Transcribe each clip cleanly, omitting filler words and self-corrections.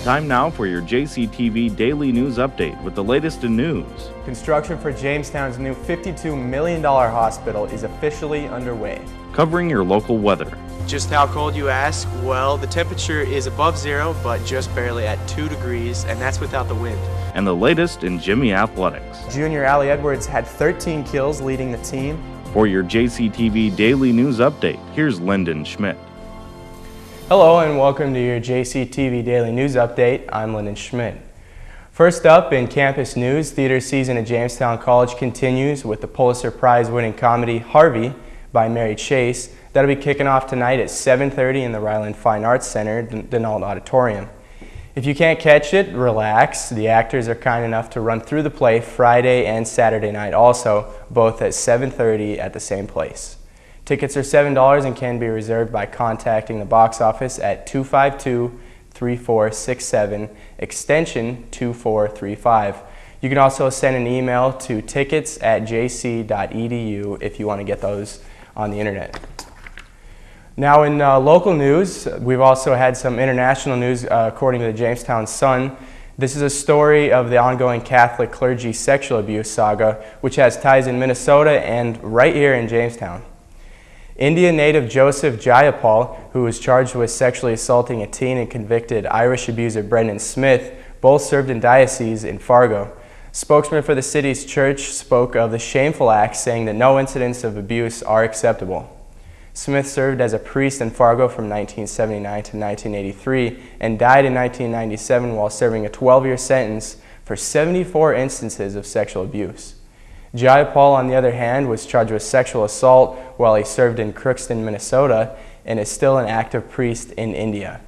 Time now for your JCTV Daily News Update with the latest in news. Construction for Jamestown's new $52 million hospital is officially underway. Covering your local weather. Just how cold, you ask? Well, the temperature is above zero, but just barely at 2 degrees, and that's without the wind. And the latest in Jimmy athletics. Junior Allie Edwards had 13 kills leading the team. For your JCTV Daily News Update, here's Lyndon Schmidt. Hello and welcome to your JCTV Daily News Update. I'm Lyndon Schmidt. First up in campus news, theater season at Jamestown College continues with the Pulitzer Prize winning comedy Harvey by Mary Chase. That'll be kicking off tonight at 7:30 in the Ryland Fine Arts Center, Denault Auditorium. If you can't catch it, relax. The actors are kind enough to run through the play Friday and Saturday night also, both at 7:30 at the same place. Tickets are $7 and can be reserved by contacting the box office at 252-3467, extension 2435. You can also send an email to tickets@jc.edu if you want to get those on the internet. Now in local news, we've also had some international news according to the Jamestown Sun. This is a story of the ongoing Catholic clergy sexual abuse saga, which has ties in Minnesota and right here in Jamestown. India native Joseph Jayapal, who was charged with sexually assaulting a teen, and convicted Irish abuser Brendan Smith, both served in diocese in Fargo. Spokesman for the city's church spoke of the shameful act, saying that no incidents of abuse are acceptable. Smith served as a priest in Fargo from 1979 to 1983 and died in 1997 while serving a 12-year sentence for 74 instances of sexual abuse. Jayapal, on the other hand, was charged with sexual assault while he served in Crookston, Minnesota, and is still an active priest in India.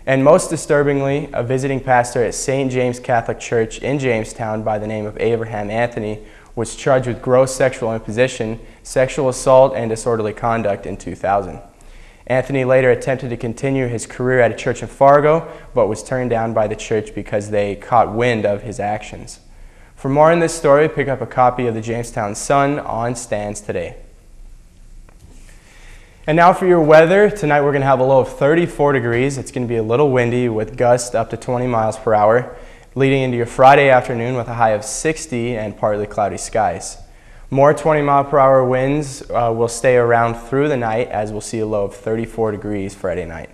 And most disturbingly, a visiting pastor at St. James Catholic Church in Jamestown by the name of Abraham Anthony was charged with gross sexual imposition, sexual assault, and disorderly conduct in 2000. Anthony later attempted to continue his career at a church in Fargo, but was turned down by the church because they caught wind of his actions. For more on this story, pick up a copy of the Jamestown Sun on stands today. And now for your weather. Tonight we're going to have a low of 34 degrees. It's going to be a little windy with gusts up to 20 miles per hour, leading into your Friday afternoon with a high of 60 and partly cloudy skies. More 20-mile-per-hour winds will stay around through the night, as we'll see a low of 34 degrees Friday night.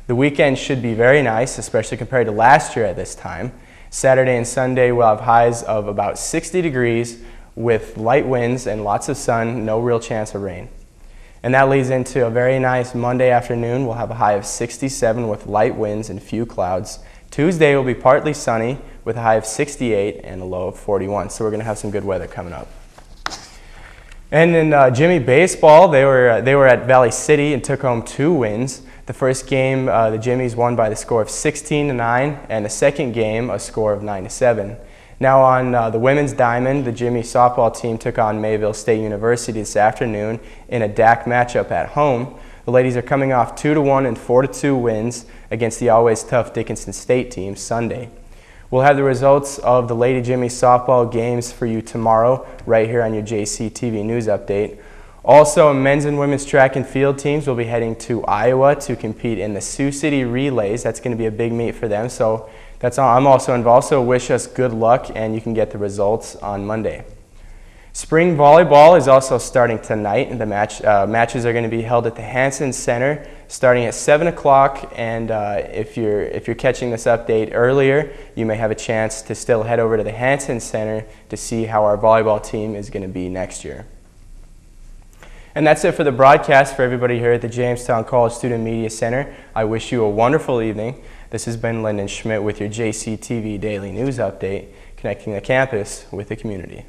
The weekend should be very nice, especially compared to last year at this time. Saturday and Sunday we'll have highs of about 60 degrees with light winds and lots of sun, no real chance of rain. And that leads into a very nice Monday afternoon. We'll have a high of 67 with light winds and few clouds. Tuesday will be partly sunny with a high of 68 and a low of 41. So we're going to have some good weather coming up. And in Jimmy baseball, they were at Valley City and took home 2 wins. The first game, the Jimmies won by the score of 16-9, and the second game, a score of 9-7. Now on the women's diamond, the Jimmy softball team took on Mayville State University this afternoon in a DAC matchup at home. The ladies are coming off 2-1 and 4-2 wins against the always tough Dickinson State team Sunday. We'll have the results of the Lady Jimmy softball games for you tomorrow right here on your JCTV News Update. Also, men's and women's track and field teams will be heading to Iowa to compete in the Sioux City Relays. That's going to be a big meet for them, so I'm also involved, so wish us good luck, and you can get the results on Monday. Spring volleyball is also starting tonight, and the matches are going to be held at the Hansen Center starting at 7 o'clock, and if you're catching this update earlier, you may have a chance to still head over to the Hansen Center to see how our volleyball team is going to be next year. And that's it for the broadcast for everybody here at the Jamestown College Student Media Center. I wish you a wonderful evening. This has been Lyndon Schmidt with your JCTV Daily News Update, connecting the campus with the community.